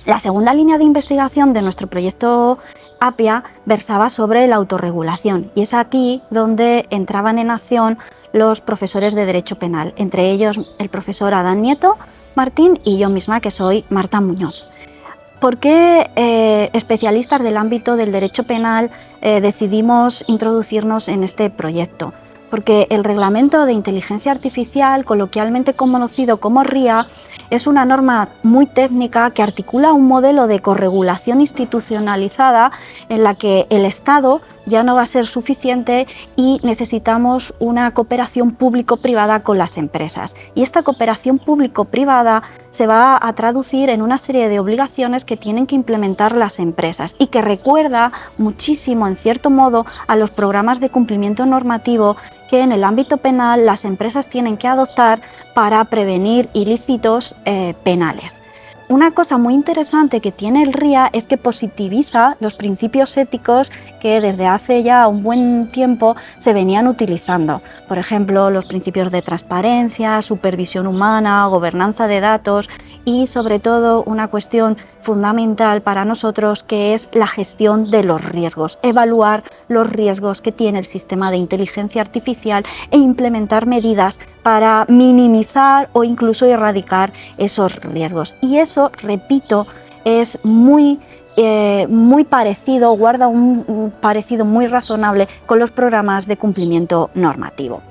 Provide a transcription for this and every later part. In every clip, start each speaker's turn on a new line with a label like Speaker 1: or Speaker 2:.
Speaker 1: La segunda línea de investigación de nuestro proyecto APIA versaba sobre la autorregulación, y es aquí donde entraban en acción los profesores de Derecho Penal, entre ellos el profesor Adán Nieto Martín y yo misma, que soy Marta Muñoz. ¿Por qué especialistas del ámbito del derecho penal decidimos introducirnos en este proyecto? Porque el Reglamento de Inteligencia Artificial, coloquialmente conocido como RIA, es una norma muy técnica que articula un modelo de corregulación institucionalizada en la que el Estado ya no va a ser suficiente y necesitamos una cooperación público-privada con las empresas. Y esta cooperación público-privada se va a traducir en una serie de obligaciones que tienen que implementar las empresas y que recuerda muchísimo, en cierto modo, a los programas de cumplimiento normativo que en el ámbito penal las empresas tienen que adoptar para prevenir ilícitos penales. Una cosa muy interesante que tiene el RIA es que positiviza los principios éticos que desde hace ya un buen tiempo se venían utilizando. Por ejemplo, los principios de transparencia, supervisión humana, gobernanza de datos y, sobre todo, una cuestión fundamental para nosotros, que es la gestión de los riesgos, evaluar los riesgos que tiene el sistema de inteligencia artificial e implementar medidas para minimizar o incluso erradicar esos riesgos. Y eso, repito, es muy parecido, guarda un parecido muy razonable con los programas de cumplimiento normativo.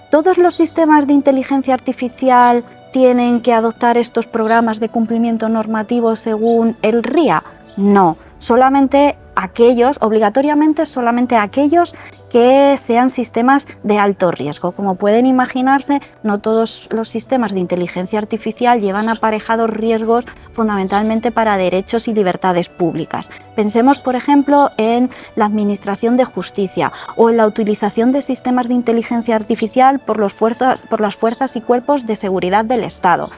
Speaker 1: ¿Todos los sistemas de inteligencia artificial tienen que adoptar estos programas de cumplimiento normativo según el RIA? No, solamente aquellos, obligatoriamente solamente aquellos que sean sistemas de alto riesgo. Como pueden imaginarse, no todos los sistemas de inteligencia artificial llevan aparejados riesgos fundamentalmente para derechos y libertades públicas. Pensemos, por ejemplo, en la administración de justicia o en la utilización de sistemas de inteligencia artificial por las fuerzas y cuerpos de seguridad del Estado.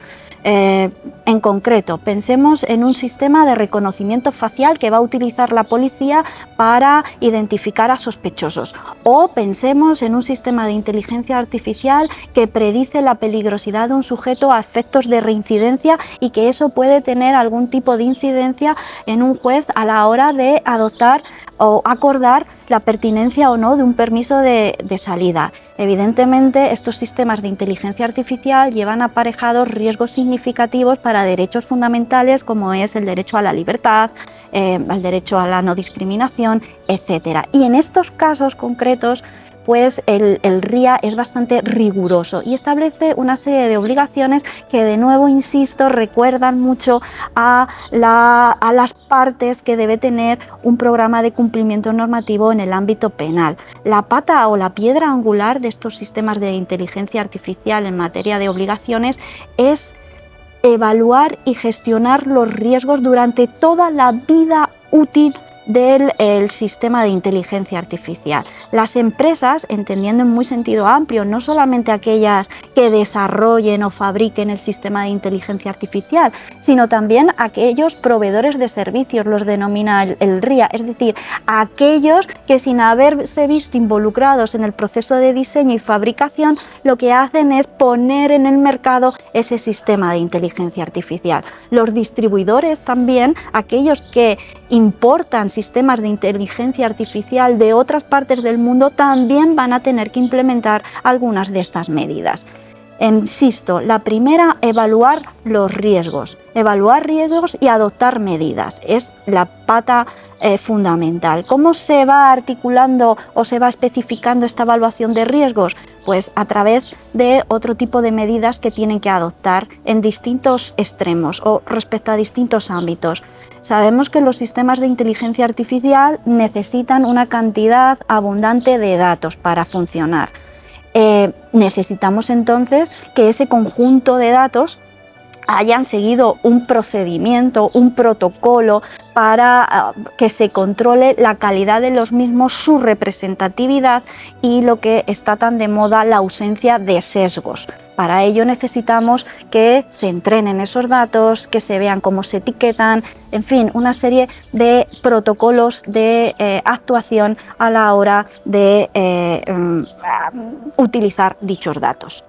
Speaker 1: En concreto, pensemos en un sistema de reconocimiento facial que va a utilizar la policía para identificar a sospechosos, o pensemos en un sistema de inteligencia artificial que predice la peligrosidad de un sujeto a efectos de reincidencia y que eso puede tener algún tipo de incidencia en un juez a la hora de adoptar o acordar la pertinencia o no de un permiso de salida. Evidentemente, estos sistemas de inteligencia artificial llevan aparejados riesgos significativos para derechos fundamentales como es el derecho a la libertad, el derecho a la no discriminación, etc. Y en estos casos concretos, pues el RIA es bastante riguroso y establece una serie de obligaciones que, de nuevo, insisto, recuerdan mucho a las partes que debe tener un programa de cumplimiento normativo en el ámbito penal. La pata o la piedra angular de estos sistemas de inteligencia artificial en materia de obligaciones es evaluar y gestionar los riesgos durante toda la vida útil del sistema de inteligencia artificial. Las empresas, entendiendo en muy sentido amplio, no solamente aquellas que desarrollen o fabriquen el sistema de inteligencia artificial, sino también aquellos proveedores de servicios, los denomina el RIA, es decir, aquellos que, sin haberse visto involucrados en el proceso de diseño y fabricación, lo que hacen es poner en el mercado ese sistema de inteligencia artificial. Los distribuidores también, aquellos que importan sistemas de inteligencia artificial de otras partes del mundo, también van a tener que implementar algunas de estas medidas. Insisto, la primera, evaluar los riesgos. Evaluar riesgos y adoptar medidas es la pata fundamental. ¿Cómo se va articulando o se va especificando esta evaluación de riesgos? Pues a través de otro tipo de medidas que tienen que adoptar en distintos extremos o respecto a distintos ámbitos. Sabemos que los sistemas de inteligencia artificial necesitan una cantidad abundante de datos para funcionar. Necesitamos entonces que ese conjunto de datos hayan seguido un procedimiento, un protocolo para que se controle la calidad de los mismos, su representatividad y, lo que está tan de moda, la ausencia de sesgos. Para ello necesitamos que se entrenen esos datos, que se vean cómo se etiquetan, en fin, una serie de protocolos de actuación a la hora de utilizar dichos datos.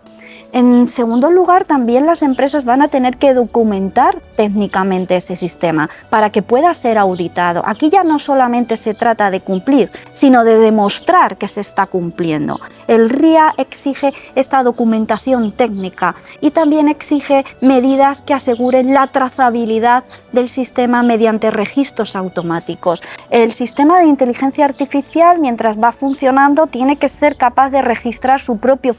Speaker 1: En segundo lugar, también las empresas van a tener que documentar técnicamente ese sistema para que pueda ser auditado. Aquí ya no solamente se trata de cumplir, sino de demostrar que se está cumpliendo. El RIA exige esta documentación técnica y también exige medidas que aseguren la trazabilidad del sistema mediante registros automáticos. El sistema de inteligencia artificial, mientras va funcionando, tiene que ser capaz de registrar su propio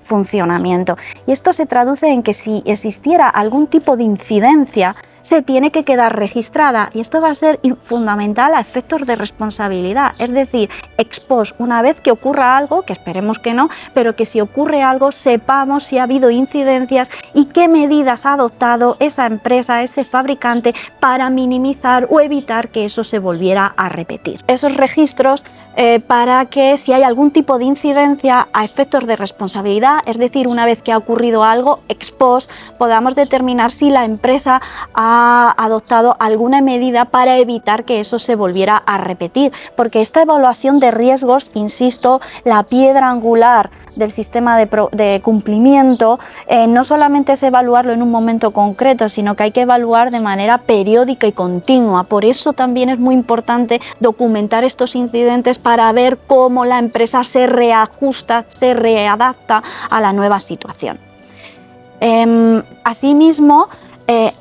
Speaker 1: funcionamiento. Y esto se traduce en que si existiera algún tipo de incidencia, se tiene que quedar registrada, y esto va a ser fundamental a efectos de responsabilidad, es decir, ex post, una vez que ocurra algo, que esperemos que no, pero que si ocurre algo sepamos si ha habido incidencias y qué medidas ha adoptado esa empresa, ese fabricante, para minimizar o evitar que eso se volviera a repetir. Esos registros para que si hay algún tipo de incidencia a efectos de responsabilidad, es decir, una vez que ha ocurrido algo ex post, podamos determinar si la empresa ha adoptado alguna medida para evitar que eso se volviera a repetir, porque esta evaluación de riesgos, insisto, la piedra angular del sistema de cumplimiento, no solamente es evaluarlo en un momento concreto, sino que hay que evaluar de manera periódica y continua. Por eso también es muy importante documentar estos incidentes para ver cómo la empresa se reajusta, se readapta a la nueva situación. Asimismo,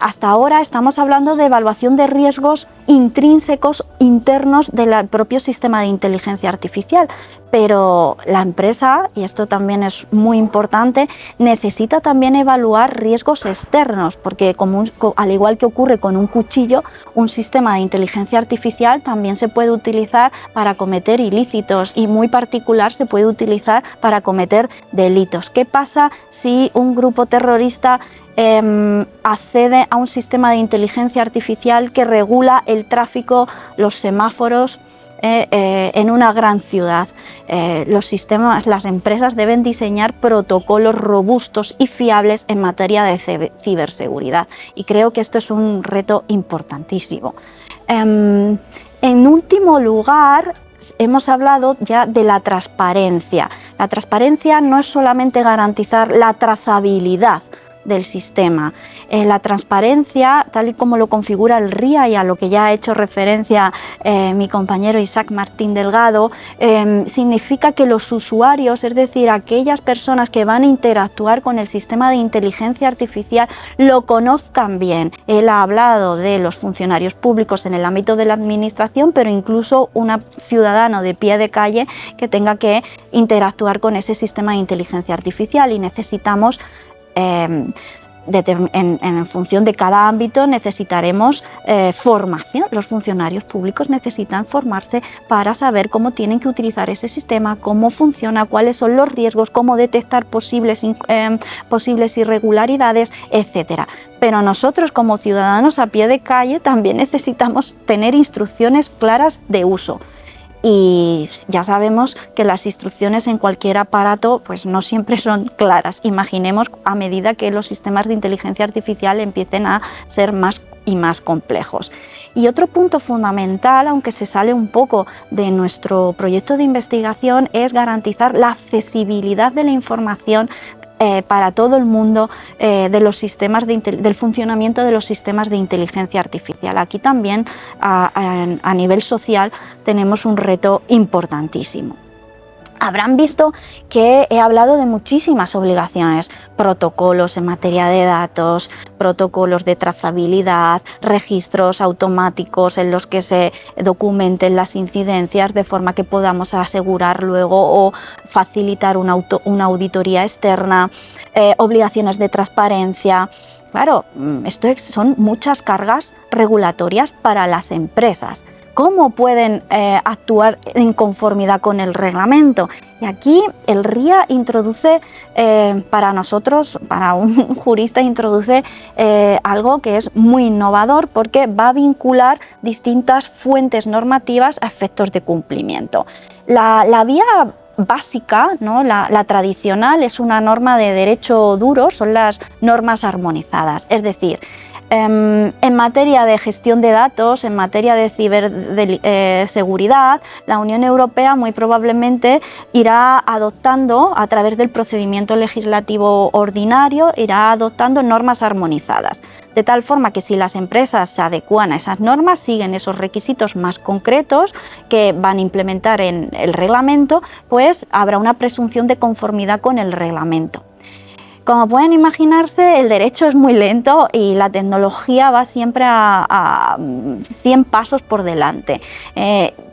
Speaker 1: hasta ahora estamos hablando de evaluación de riesgos intrínsecos internos del propio sistema de inteligencia artificial, pero la empresa, y esto también es muy importante, necesita también evaluar riesgos externos, porque al igual que ocurre con un cuchillo, un sistema de inteligencia artificial también se puede utilizar para cometer ilícitos y muy particular se puede utilizar para cometer delitos. ¿Qué pasa si un grupo terrorista accede a un sistema de inteligencia artificial que regula el tráfico, los semáforos en una gran ciudad? Las empresas deben diseñar protocolos robustos y fiables en materia de ciberseguridad, y creo que esto es un reto importantísimo. En último lugar, hemos hablado ya de la transparencia. La transparencia no es solamente garantizar la trazabilidad del sistema. La transparencia, tal y como lo configura el RIA y a lo que ya ha hecho referencia mi compañero Isaac Martín Delgado, significa que los usuarios, es decir, aquellas personas que van a interactuar con el sistema de inteligencia artificial, lo conozcan bien. Él ha hablado de los funcionarios públicos en el ámbito de la administración, pero incluso un ciudadano de pie de calle que tenga que interactuar con ese sistema de inteligencia artificial, y necesitamos en función de cada ámbito necesitaremos formación. Los funcionarios públicos necesitan formarse para saber cómo tienen que utilizar ese sistema, cómo funciona, cuáles son los riesgos, cómo detectar posibles irregularidades, etcétera. Pero nosotros, como ciudadanos a pie de calle, también necesitamos tener instrucciones claras de uso. Y ya sabemos que las instrucciones en cualquier aparato pues no siempre son claras. Imaginemos a medida que los sistemas de inteligencia artificial empiecen a ser más y más complejos. Y otro punto fundamental, aunque se sale un poco de nuestro proyecto de investigación, es garantizar la accesibilidad de la información para todo el mundo de los sistemas del funcionamiento de los sistemas de inteligencia artificial. Aquí también a nivel social tenemos un reto importantísimo. Habrán visto que he hablado de muchísimas obligaciones, protocolos en materia de datos, protocolos de trazabilidad, registros automáticos en los que se documenten las incidencias de forma que podamos asegurar luego o facilitar una auditoría externa, obligaciones de transparencia. Claro, esto son muchas cargas regulatorias para las empresas. ¿Cómo pueden actuar en conformidad con el reglamento? Y aquí el RIA introduce, para nosotros, para un jurista, introduce algo que es muy innovador, porque va a vincular distintas fuentes normativas a efectos de cumplimiento. La vía básica, ¿no? La tradicional, es una norma de derecho duro, son las normas armonizadas, es decir, En materia de gestión de datos, en materia de ciberseguridad, la Unión Europea muy probablemente irá adoptando, a través del procedimiento legislativo ordinario, irá adoptando normas armonizadas, de tal forma que si las empresas se adecúan a esas normas, siguen esos requisitos más concretos que van a implementar en el reglamento, pues habrá una presunción de conformidad con el reglamento. Como pueden imaginarse, el derecho es muy lento y la tecnología va siempre a 100 pasos por delante.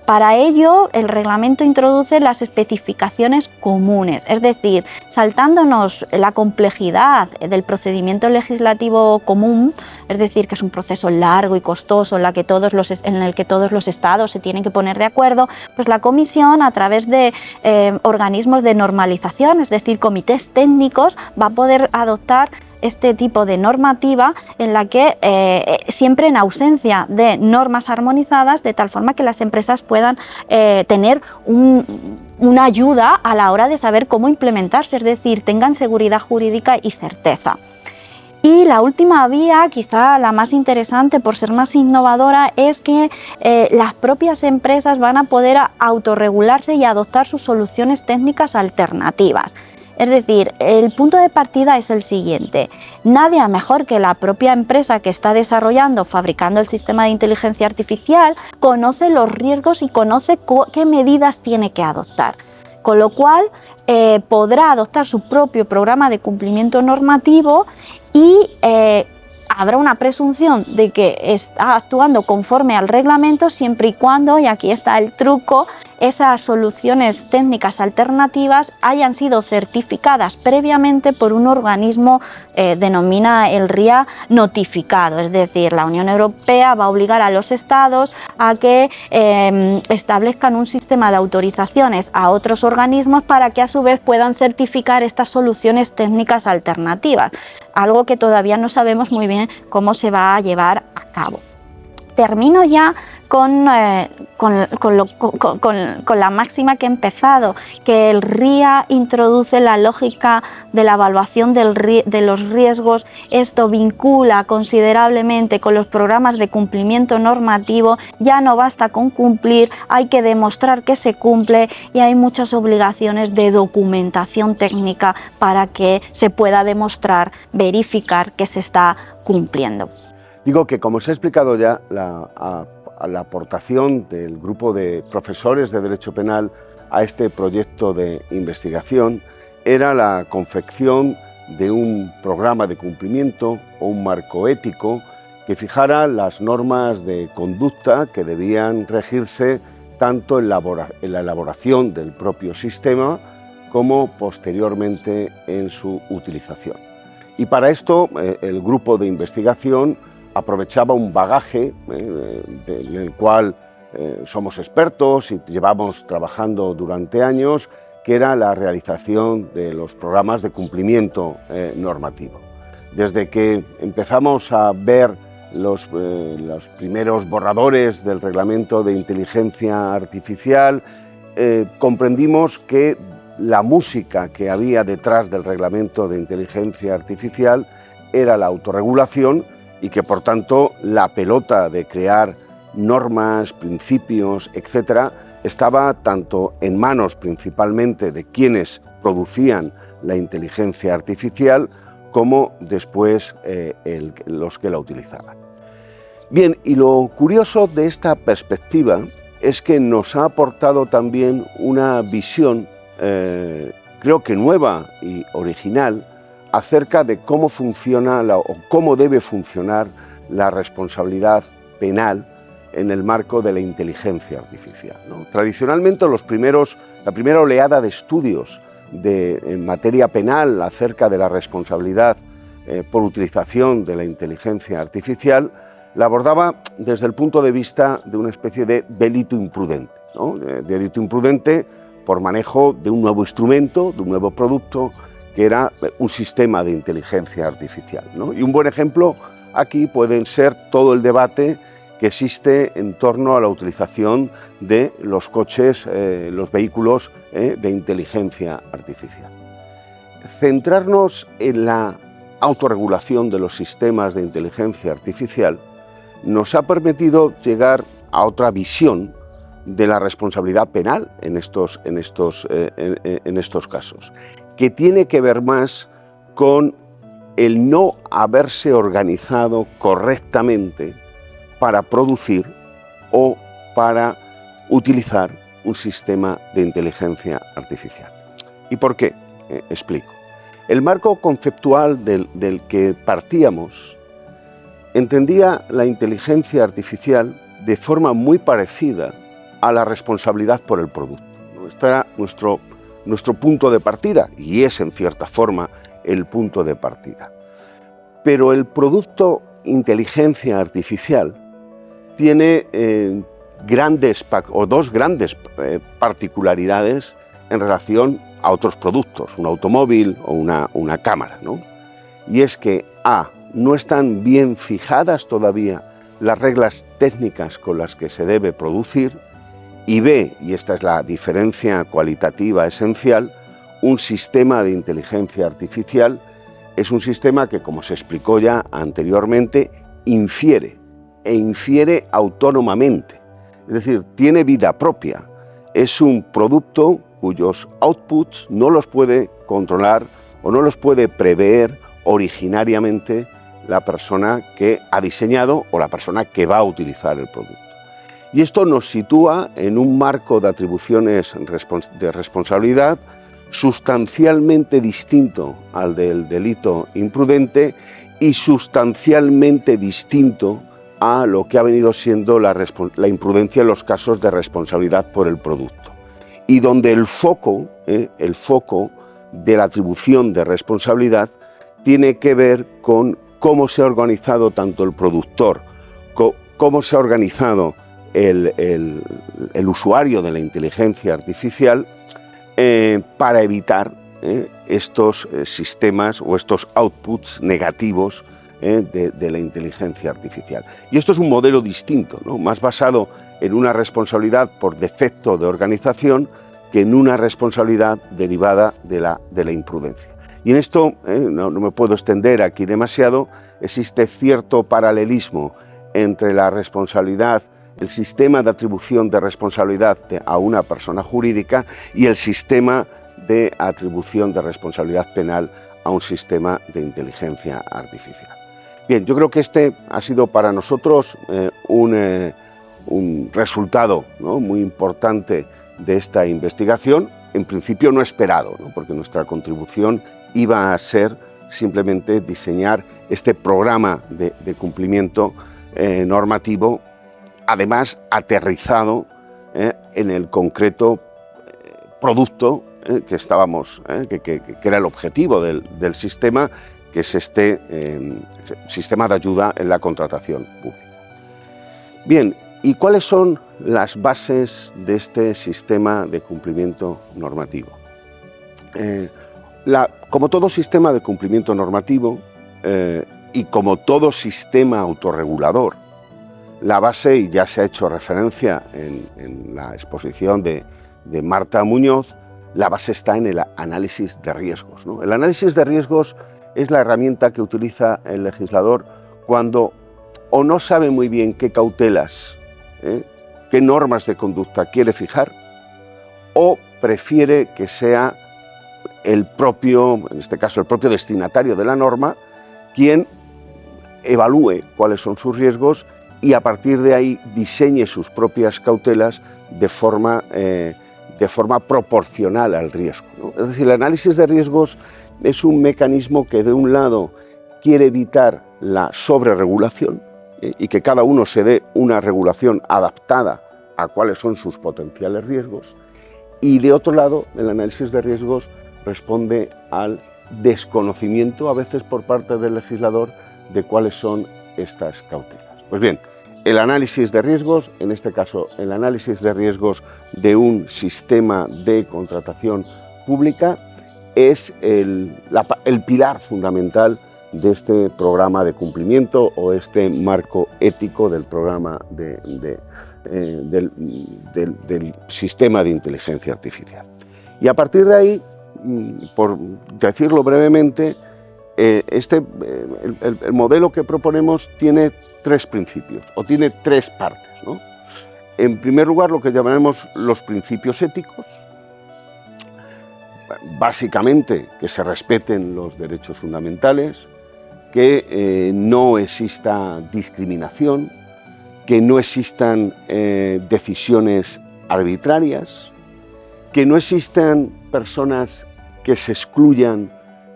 Speaker 1: Para ello, el reglamento introduce las especificaciones comunes, es decir, saltándonos la complejidad del procedimiento legislativo común, es decir, que es un proceso largo y costoso en el que todos los estados se tienen que poner de acuerdo, pues la Comisión, a través de organismos de normalización, es decir, comités técnicos, va a poder adoptar este tipo de normativa en la que siempre en ausencia de normas armonizadas, de tal forma que las empresas puedan tener una ayuda a la hora de saber cómo implementarse, es decir, tengan seguridad jurídica y certeza. Y la última vía, quizá la más interesante por ser más innovadora, es que las propias empresas van a poder autorregularse y adoptar sus soluciones técnicas alternativas. Es decir, el punto de partida es el siguiente: nadie mejor que la propia empresa que está desarrollando, fabricando el sistema de inteligencia artificial, conoce los riesgos y conoce qué medidas tiene que adoptar. Con lo cual, podrá adoptar su propio programa de cumplimiento normativo y habrá una presunción de que está actuando conforme al reglamento, siempre y cuando, y aquí está el truco, esas soluciones técnicas alternativas hayan sido certificadas previamente por un organismo, denomina el RIA notificado. Es decir, la Unión Europea va a obligar a los estados a que establezcan un sistema de autorizaciones a otros organismos para que a su vez puedan certificar estas soluciones técnicas alternativas, algo que todavía no sabemos muy bien cómo se va a llevar a cabo. Termino ya con la máxima que he empezado, que el RIA introduce la lógica de la evaluación de los riesgos. Esto vincula considerablemente con los programas de cumplimiento normativo. Ya no basta con cumplir, hay que demostrar que se cumple y hay muchas obligaciones de documentación técnica para que se pueda demostrar, verificar que se está cumpliendo.
Speaker 2: Digo que, como se ha explicado ya, la aportación del grupo de profesores de Derecho Penal a este proyecto de investigación era la confección de un programa de cumplimiento o un marco ético que fijara las normas de conducta que debían regirse tanto en la elaboración del propio sistema como posteriormente en su utilización. Y para esto el grupo de investigación aprovechaba un bagaje en el cual somos expertos y llevamos trabajando durante años, que era la realización de los programas de cumplimiento normativo. Desde que empezamos a ver los primeros borradores del reglamento de inteligencia artificial, comprendimos que la música que había detrás del reglamento de inteligencia artificial era la autorregulación, y que por tanto la pelota de crear normas, principios, etcétera, estaba tanto en manos principalmente de quienes producían la inteligencia artificial como después los que la utilizaban. Bien, y lo curioso de esta perspectiva es que nos ha aportado también una visión, creo que nueva y original, acerca de cómo funciona o cómo debe funcionar la responsabilidad penal en el marco de la inteligencia artificial, ¿no? Tradicionalmente la primera oleada de estudios en materia penal acerca de la responsabilidad por utilización de la inteligencia artificial la abordaba desde el punto de vista de una especie de delito imprudente, ¿no? Delito imprudente por manejo de un nuevo instrumento, de un nuevo producto, que era un sistema de inteligencia artificial, ¿no? Y un buen ejemplo aquí puede ser todo el debate que existe en torno a la utilización de los coches, los vehículos de inteligencia artificial. Centrarnos en la autorregulación de los sistemas de inteligencia artificial nos ha permitido llegar a otra visión de la responsabilidad penal en estos casos, que tiene que ver más con el no haberse organizado correctamente para producir o para utilizar un sistema de inteligencia artificial. ¿Y por qué? Explico. El marco conceptual del que partíamos entendía la inteligencia artificial de forma muy parecida a la responsabilidad por el producto. Este era nuestro punto de partida y es en cierta forma el punto de partida. Pero el producto inteligencia artificial tiene dos grandes particularidades en relación a otros productos, un automóvil o una cámara, ¿no? Y es que no están bien fijadas todavía las reglas técnicas con las que se debe producir, y B, y esta es la diferencia cualitativa esencial, un sistema de inteligencia artificial es un sistema que, como se explicó ya anteriormente, infiere autónomamente, es decir, tiene vida propia, es un producto cuyos outputs no los puede controlar o no los puede prever originariamente la persona que ha diseñado o la persona que va a utilizar el producto. Y esto nos sitúa en un marco de atribuciones de responsabilidad sustancialmente distinto al del delito imprudente y sustancialmente distinto a lo que ha venido siendo la imprudencia en los casos de responsabilidad por el producto. Y donde el foco de la atribución de responsabilidad tiene que ver con cómo se ha organizado tanto el productor, cómo se ha organizado el usuario de la inteligencia artificial para evitar estos sistemas o estos outputs negativos de la inteligencia artificial. Y esto es un modelo distinto, ¿no? Más basado en una responsabilidad por defecto de organización que en una responsabilidad derivada de la imprudencia. Y en esto, no me puedo extender aquí demasiado, existe cierto paralelismo entre la responsabilidad, el sistema de atribución de responsabilidad a una persona jurídica y el sistema de atribución de responsabilidad penal a un sistema de inteligencia artificial. Bien, yo creo que este ha sido para nosotros un resultado, ¿no?, muy importante de esta investigación, en principio no esperado, ¿no?, porque nuestra contribución iba a ser simplemente diseñar este programa de cumplimiento normativo, además aterrizado en el concreto producto que era el objetivo del sistema, que es este sistema de ayuda en la contratación pública. Bien, ¿y cuáles son las bases de este sistema de cumplimiento normativo? Como todo sistema de cumplimiento normativo y como todo sistema autorregulador, la base, y ya se ha hecho referencia en la exposición de Marta Muñoz, la base está en el análisis de riesgos, ¿no? El análisis de riesgos es la herramienta que utiliza el legislador cuando o no sabe muy bien qué cautelas, qué normas de conducta quiere fijar, o prefiere que sea el propio, en este caso el propio destinatario de la norma, quien evalúe cuáles son sus riesgos y a partir de ahí diseñe sus propias cautelas de forma proporcional al riesgo, ¿no? Es decir, el análisis de riesgos es un mecanismo que de un lado quiere evitar la sobreregulación y que cada uno se dé una regulación adaptada a cuáles son sus potenciales riesgos, y de otro lado el análisis de riesgos responde al desconocimiento a veces por parte del legislador de cuáles son estas cautelas. Pues bien, el análisis de riesgos, en este caso el análisis de riesgos de un sistema de contratación pública, es el pilar fundamental de este programa de cumplimiento o este marco ético del programa del sistema de inteligencia artificial. Y a partir de ahí, por decirlo brevemente, el modelo que proponemos tiene tres principios, o tiene tres partes, ¿no? En primer lugar, lo que llamaremos los principios éticos, básicamente que se respeten los derechos fundamentales, que no exista discriminación, que no existan decisiones arbitrarias, que no existan personas que se excluyan,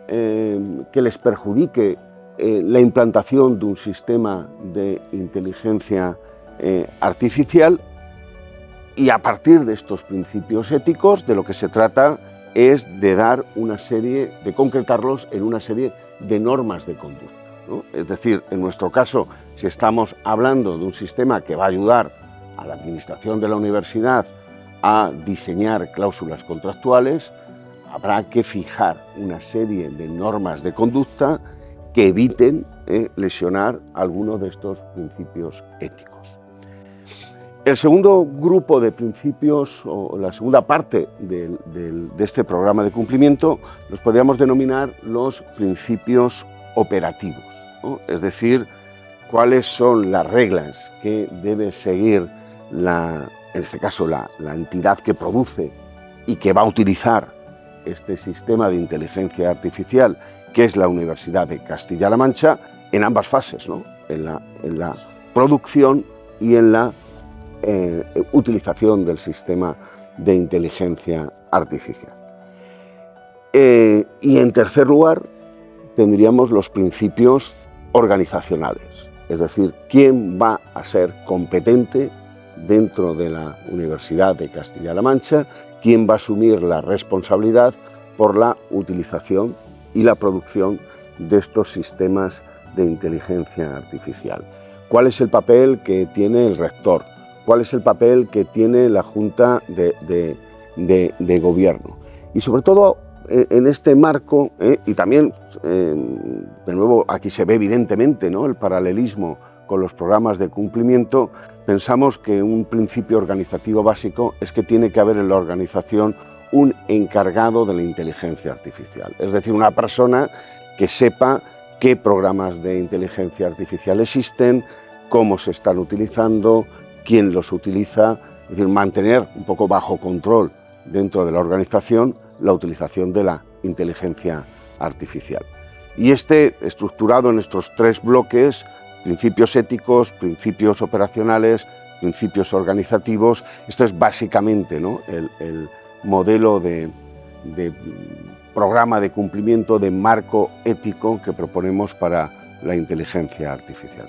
Speaker 2: que les perjudique la implantación de un sistema de inteligencia artificial. Y a partir de estos principios éticos, de lo que se trata es de dar una serie, de concretarlos en una serie de normas de conducta, ¿no? Es decir, en nuestro caso, si estamos hablando de un sistema que va a ayudar a la administración de la universidad a diseñar cláusulas contractuales, habrá que fijar una serie de normas de conducta que eviten lesionar alguno de estos principios éticos. El segundo grupo de principios, o la segunda parte de este programa de cumplimiento, los podríamos denominar los principios operativos, ¿no? Es decir, cuáles son las reglas que debe seguir, en este caso, la entidad que produce y que va a utilizar este sistema de inteligencia artificial, que es la Universidad de Castilla-La Mancha, en ambas fases, ¿no? En la producción y en la utilización del sistema de inteligencia artificial. Y en tercer lugar, tendríamos los principios organizacionales, es decir, quién va a ser competente dentro de la Universidad de Castilla-La Mancha, quién va a asumir la responsabilidad por la utilización y la producción de estos sistemas de inteligencia artificial. ¿Cuál es el papel que tiene el rector? ¿Cuál es el papel que tiene la Junta de Gobierno? Y sobre todo en este marco, y también, de nuevo, aquí se ve evidentemente, ¿no?, el paralelismo con los programas de cumplimiento, pensamos que un principio organizativo básico es que tiene que haber en la organización un encargado de la inteligencia artificial, es decir, una persona que sepa qué programas de inteligencia artificial existen, cómo se están utilizando, quién los utiliza, es decir, mantener un poco bajo control dentro de la organización la utilización de la inteligencia artificial. Y estructurado en estos tres bloques, principios éticos, principios operacionales, principios organizativos, esto es básicamente, ¿no?, el modelo de programa de cumplimiento, de marco ético que proponemos para la inteligencia artificial.